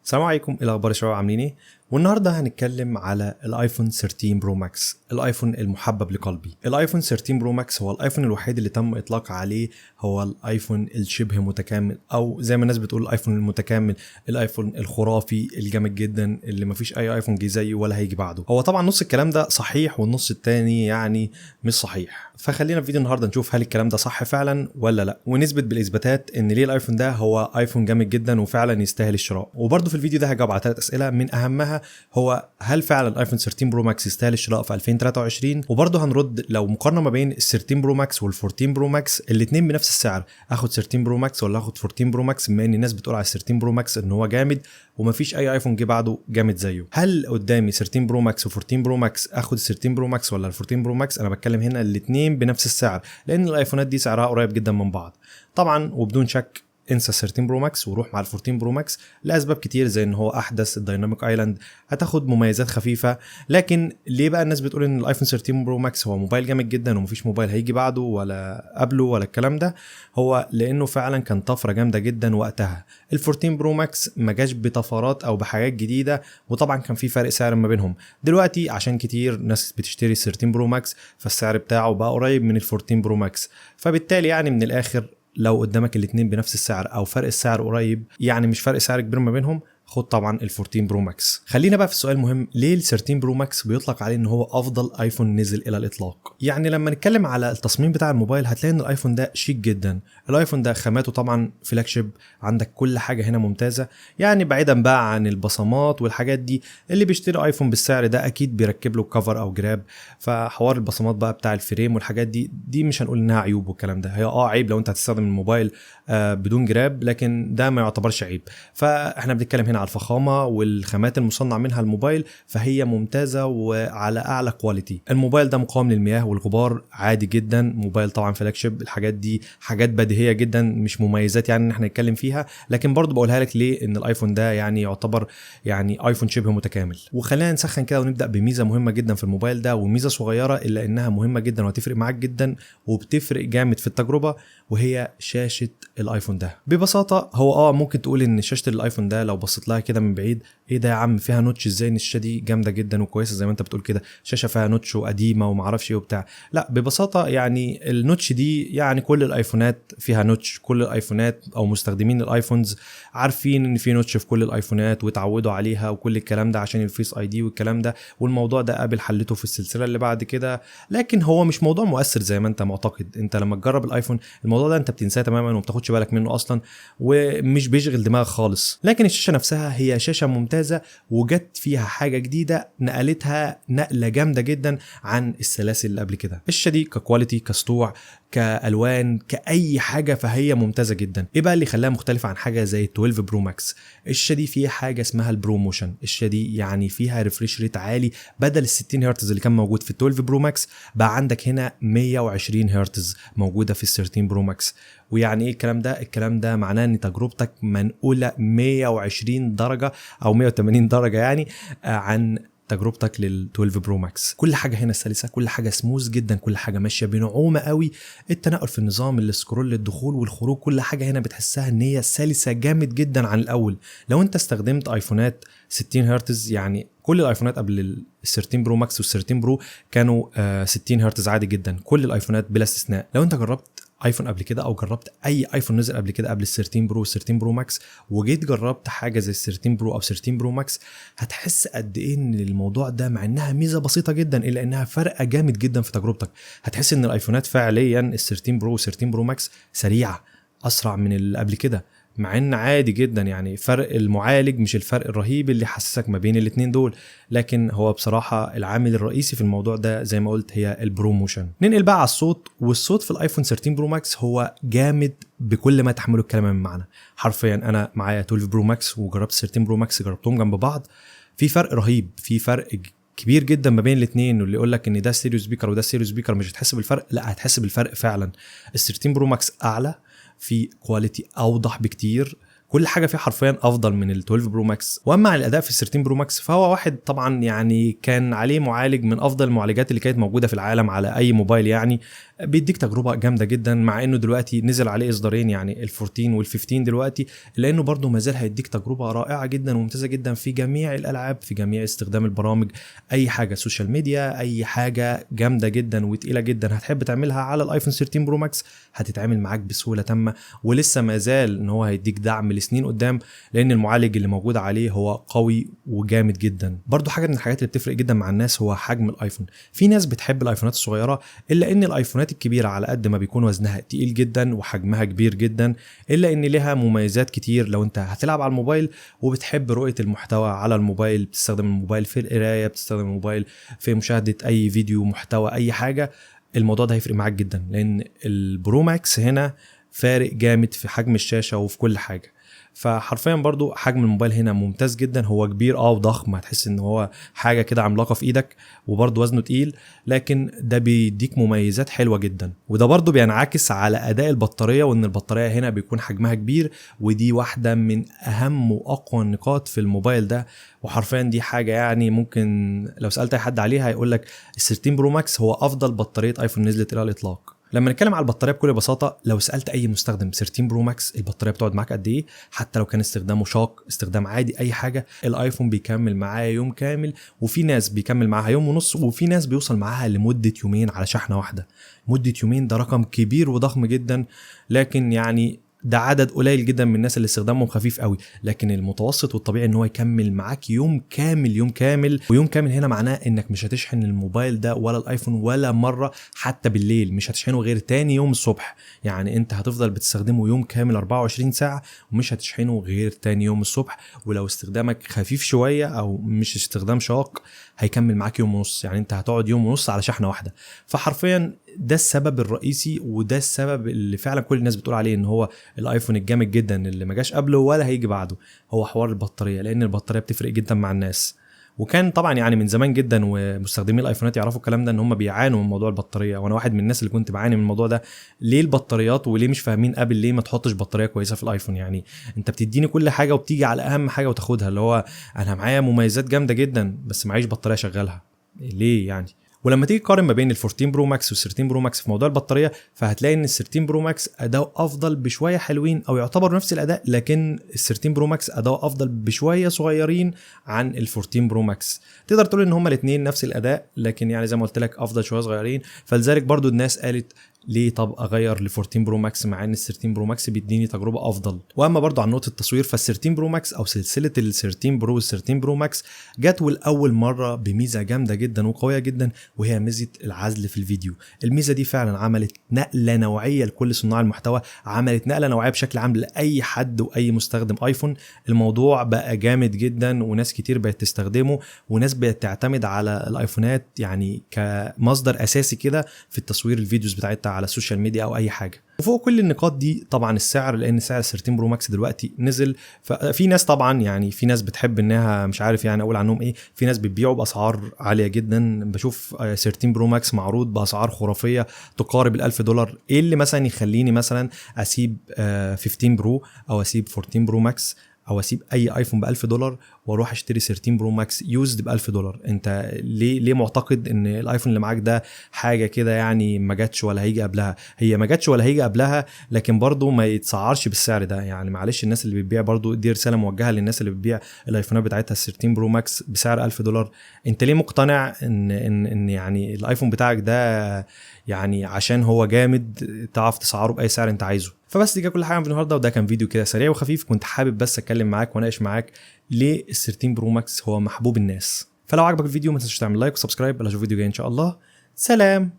السلام عليكم، ايه الاخبار يا شباب؟ عاملين ايه؟ والنهارده هنتكلم على الايفون 13 برو ماكس، الايفون المحبب لقلبي. الايفون 13 برو ماكس هو الايفون الوحيد اللي تم اطلاق عليه هو الايفون الشبه متكامل، او زي ما الناس بتقول الايفون المتكامل، الايفون الخرافي الجامد جدا اللي مفيش اي ايفون جه زيه ولا هيجي بعده. هو طبعا نص الكلام ده صحيح والنص التاني يعني مش صحيح، فخلينا في فيديو النهارده نشوف هل الكلام ده صح فعلا ولا لا، ونثبت بالاثباتات ان ليه الايفون ده هو ايفون جامد جدا وفعلا يستاهل الشراء. وبرده في الفيديو ده هجاوب على 3 اسئله، من اهمها هو هل فعلا الايفون 13 برو ماكس يستاهل الشراء في 2023، وبرده هنرد لو مقارنه ما بين ال 13 برو ماكس وال 14 برو ماكس الاثنين بنفس السعر، اخد 13 برو ماكس ولا اخد 14 برو ماكس، بما ان الناس بتقول على 13 برو ماكس ان هو جامد ومفيش اي ايفون جه بعده جامد زيه. هل قدامي 13 برو ماكس و14 برو ماكس اخد ال 13 برو ماكس ولا ال 14 برو ماكس؟ انا بتكلم هنا الاثنين بنفس السعر، لان الايفونات دي سعرها قريب جدا من بعض طبعا، وبدون شك انسى 13 برو ماكس وروح مع ال 14 برو ماكس لاسباب كتير، زي ان هو احدث، الدايناميك ايلاند هتاخد مميزات خفيفه. لكن ليه بقى الناس بتقول ان الايفون 13 برو ماكس هو موبايل جامد جدا ومفيش موبايل هيجي بعده ولا قبله ولا الكلام ده؟ هو لانه فعلا كان طفره جامده جدا وقتها. ال 14 برو ماكس ما جاش بطفرات او بحاجات جديده، وطبعا كان في فرق سعر ما بينهم. دلوقتي عشان كتير ناس بتشتري 13 برو ماكس فالسعر بتاعه بقى قريب من ال 14 برو ماكس، فبالتالي يعني من الاخر لو قدامك الاثنين بنفس السعر او فرق السعر قريب، يعني مش فرق سعر كبير ما بينهم، خد طبعا ال 14 برو ماكس. خلينا بقى في السؤال المهم، ليه ال 13 برو ماكس بيطلق عليه ان هو افضل ايفون نزل الى الاطلاق؟ يعني لما نتكلم على التصميم بتاع الموبايل هتلاقي ان الايفون ده شيك جدا. الايفون ده خاماته طبعا فلاج شيب، عندك كل حاجه هنا ممتازه، يعني بعيدا بقى عن البصمات والحاجات دي، اللي بيشتري ايفون بالسعر ده اكيد بيركب له كفر او جراب، فحوار البصمات بقى بتاع الفريم والحاجات دي مش هنقول انها عيوب والكلام ده، هي عيب لو انت هتستخدم الموبايل بدون جراب، لكن ده ما يعتبرش عيب. فاحنا بنتكلم هنا على الفخامه والخامات المصنع منها الموبايل، فهي ممتازه وعلى اعلى كواليتي. الموبايل ده مقاوم للمياه والغبار عادي جدا، موبايل طبعا فلاج شيب، الحاجات دي حاجات بديهيه جدا مش مميزات يعني ان احنا نتكلم فيها، لكن برضو بقولها لك ليه ان الايفون ده يعني يعتبر يعني ايفون شبه متكامل. وخلينا نسخن كده ونبدا بميزه مهمه جدا في الموبايل ده، وميزه صغيره الا انها مهمه جدا وهتفرق معاك جدا وبتفرق جامد في التجربه، وهي شاشه الايفون ده. ببساطه هو ممكن تقول ان شاشه الايفون ده لو بصيت لها كده من بعيد، ايه ده يا عم فيها نوتش ازاي؟ ان الشاشه دي جامده جدا وكويسه زي ما انت بتقول كده، شاشه فيها نوتش وقديمه وما اعرفش ايه وبتاع. لا ببساطه يعني النوتش دي يعني كل الايفونات فيها نوتش، كل الايفونات او مستخدمين الايفونز عارفين ان في نوتش في كل الايفونات وتعودوا عليها وكل الكلام ده عشان الفيس اي دي والكلام ده، والموضوع ده ابل حلته في السلسله اللي بعد كده. لكن هو مش موضوع مؤثر زي ما انت معتقد، انت لما تجرب الايفون الموضوع ده انت بتنساه تماما وما بتاخدش بالك منه اصلا ومش بيشغل دماغك خالص. لكن الشاشه نفسها هي شاشه ممتازه وجت فيها حاجه جديده نقلتها نقله جامده جدا عن السلاسل اللي قبل كده. الشاشه دي ككواليتي، كسطوع، كالوان، كاي حاجه فهي ممتازه جدا. ايه بقى اللي خلاها مختلفه عن حاجه زي 12 برو ماكس؟ الشاشه دي فيها حاجه اسمها البروموشن، الشاشه دي يعني فيها ريفريش ريت عالي، بدل ال 60 هرتز اللي كان موجود في 12 برو ماكس بقى عندك هنا 120 هرتز موجوده في ال 13 برو ماكس. ويعني ايه الكلام ده؟ الكلام ده معناه ان تجربتك منقوله 120 درجه او 180 درجه يعني عن تجربتك لل 12 برو ماكس. كل حاجه هنا سلسه، كل حاجه سموث جدا، كل حاجه ماشيه بنعومه قوي، التنقل في النظام، السكرول، الدخول والخروج، كل حاجه هنا بتحسها ان هي سلسه جامد جدا عن الاول. لو انت استخدمت ايفونات 60 هرتز، يعني كل الايفونات قبل ال 13 برو ماكس وال 13 برو كانوا 60 هرتز عادي جدا، كل الايفونات بلا استثناء. لو انت جربت ايفون قبل كده او جربت اي ايفون نزل قبل كده قبل ال 13 برو وال 13 برو ماكس وجيت جربت حاجه زي ال 13 برو او 13 برو ماكس، هتحس قد ايه ان الموضوع ده مع انها ميزه بسيطه جدا الا انها فرقه جامد جدا في تجربتك. هتحس ان الايفونات فعليا ال 13 برو وال 13 برو ماكس سريعه اسرع من اللي قبل كده، مع ان عادي جدا يعني فرق المعالج مش الفرق الرهيب اللي حسسك ما بين الاثنين دول، لكن هو بصراحه العامل الرئيسي في الموضوع ده زي ما قلت هي البروموشن. ننقل بقى على الصوت، والصوت في الايفون 13 برو ماكس هو جامد بكل ما تحمله الكلمه من معنى. حرفيا انا معايا 12 برو ماكس وجربت 13 برو ماكس، جربتهم جنب بعض، في فرق رهيب، في فرق كبير جدا ما بين الاثنين. واللي يقول لك ان ده ستيريو سبيكر وده ستيريو سبيكر مش هتحس بالفرق، لا هتحس بالفرق فعلا. ال 13 برو ماكس اعلى، في كواليتي اوضح بكتير، كل حاجه فيه حرفيا افضل من ال 12 برو ماكس. واما على الاداء في ال 13 برو ماكس فهو واحد طبعا يعني كان عليه معالج من افضل المعالجات اللي كانت موجوده في العالم على اي موبايل يعني، بيديك تجربه جامده جدا، مع انه دلوقتي نزل عليه اصدارين يعني ال14 وال15 دلوقتي، لانه برضه ما زال هيديك تجربه رائعه جدا وممتازه جدا في جميع الالعاب، في جميع استخدام البرامج، اي حاجه سوشيال ميديا، اي حاجه جامده جدا وتقيله جدا هتحب تعملها على الايفون 13 برو ماكس هتتعمل معاك بسهوله تامه. ولسه ما زال ان هو هيديك دعم لسنين قدام، لان المعالج اللي موجود عليه هو قوي وجامد جدا. برضو حاجه من الحاجات اللي بتفرق جدا مع الناس هو حجم الايفون. في ناس بتحب الايفونات الصغيره، الا ان الايفونات الكبيره على قد ما بيكون وزنها تقيل جدا وحجمها كبير جدا، الا ان لها مميزات كتير. لو انت هتلعب على الموبايل وبتحب رؤيه المحتوى على الموبايل، بتستخدم الموبايل في القرايه، بتستخدم الموبايل في مشاهده اي فيديو، محتوى، اي حاجه، الموضوع ده هيفرق معاك جدا، لان البرو ماكس هنا فارق جامد في حجم الشاشه وفي كل حاجه. فحرفيا برضو حجم الموبايل هنا ممتاز جدا، هو كبير وضخم، هتحس ان هو حاجه كده عملاقه في ايدك، وبرضو وزنه تقيل، لكن ده بيديك مميزات حلوه جدا. وده برضو بينعكس على اداء البطاريه، وان البطاريه هنا بيكون حجمها كبير، ودي واحده من اهم واقوى النقاط في الموبايل ده. وحرفيا دي حاجه يعني ممكن لو سالت اي حد عليها هيقول لك ال13 برو ماكس هو افضل بطاريه ايفون نزلت الى الاطلاق. لما نتكلم على البطاريه بكل بساطه، لو سالت اي مستخدم 13 برو ماكس البطاريه بتقعد معاك قد ايه، حتى لو كان استخدامه شاق، استخدام عادي، اي حاجه، الايفون بيكمل معايا يوم كامل، وفي ناس بيكمل معاها يوم ونص، وفي ناس بيوصل معاها لمده يومين على شحنه واحده. مده يومين ده رقم كبير وضخم جدا، لكن يعني ده عدد قليل جدا من الناس اللي استخدامهم خفيف قوي. لكن المتوسط والطبيعي ان هو يكمل معاك يوم كامل، يوم كامل. ويوم كامل هنا معناه انك مش هتشحن الموبايل ده ولا الايفون ولا مره، حتى بالليل مش هتشحنه غير تاني يوم الصبح. يعني انت هتفضل بتستخدمه يوم كامل 24 ساعه ومش هتشحنه غير تاني يوم الصبح. ولو استخدامك خفيف شويه او مش استخدام شاق هيكمل معاك يوم ونص، يعني انت هتقعد يوم ونص على شحنه واحده. فحرفيا ده السبب الرئيسي، وده السبب اللي فعلا كل الناس بتقول عليه ان هو الايفون الجامد جدا اللي ما جاش قبله ولا هيجي بعده، هو حوار البطاريه، لان البطاريه بتفرق جدا مع الناس. وكان طبعا يعني من زمان جدا ومستخدمين الايفونات يعرفوا الكلام ده، ان هم بيعانوا من موضوع البطاريه، وانا واحد من الناس اللي كنت بعاني من الموضوع ده. ليه البطاريات؟ وليه مش فاهمين ابل ليه ما تحطش بطاريه كويسه في الايفون؟ يعني انت بتديني كل حاجه وبتيجي على اهم حاجه وتاخدها، اللي هو انا معايا مميزات جامده جدا بس معيش بطاريه شغالها، ليه يعني؟ ولما تيجي تقارن ما بين ال14 برو ماكس وال13 برو ماكس في موضوع البطاريه، فهتلاقي ان ال13 برو ماكس اداؤه افضل بشويه حلوين، او يعتبر نفس الاداء، لكن ال13 برو ماكس اداؤه افضل بشويه صغيرين عن ال14 برو ماكس. تقدر تقول ان هما الاثنين نفس الاداء، لكن يعني زي ما قلت لك افضل شويه صغيرين. فلذلك برضو الناس قالت ليه طب اغير ل 14 برو ماكس مع ان ال 13 برو ماكس بيديني تجربه افضل. واما برضو عن نقطه التصوير، فال 13 برو ماكس او سلسله ال 13 برو وال 13 برو ماكس جت لاول مره بميزه جامده جدا وقويه جدا، وهي ميزه العزل في الفيديو. الميزه دي فعلا عملت نقله نوعيه لكل صناع المحتوى، عملت نقله نوعيه بشكل عام لاي حد واي مستخدم ايفون. الموضوع بقى جامد جدا وناس كتير بقت تستخدمه، وناس بقت تعتمد على الايفونات يعني كمصدر اساسي كده في التصوير الفيديوز بتاعتها على السوشيال ميديا او اي حاجه. وفوق كل النقاط دي طبعا السعر، لان سعر 13 برو ماكس دلوقتي نزل. ففي ناس طبعا يعني في ناس بتحب انها مش عارف يعني اقول عنهم ايه، في ناس بتبيعوا باسعار عاليه جدا. بشوف 13 برو ماكس معروض باسعار خرافيه تقارب $1000. ايه اللي مثلا يخليني مثلا اسيب 15 برو او اسيب 14 برو ماكس او اسيب اي ايفون $1000 واروح اشتري 13 برو ماكس يوزد $1000؟ انت ليه معتقد ان الايفون اللي معاك ده حاجه كده يعني ما جاتش ولا هيجي قبلها؟ هي ما جاتش ولا هيجي قبلها، لكن برضو ما يتسعرش بالسعر ده. يعني معلش الناس اللي بتبيع، برضو دي رساله موجهه للناس اللي بتبيع الايفونات بتاعتها 13 برو ماكس بسعر $1000. انت ليه مقتنع ان يعني الايفون بتاعك ده يعني عشان هو جامد تعرف تسعره باي سعر انت عايزه؟ فبس دي كل حاجه في النهارده، وده كان فيديو كده سريع وخفيف. كنت حابب بس اتكلم معاك واناقش معاك ليه ال 13 برو ماكس هو محبوب الناس. فلو عجبك الفيديو ما تنساش تعمل لايك وسبسكرايب. اشوفك فيديو جاي ان شاء الله. سلام.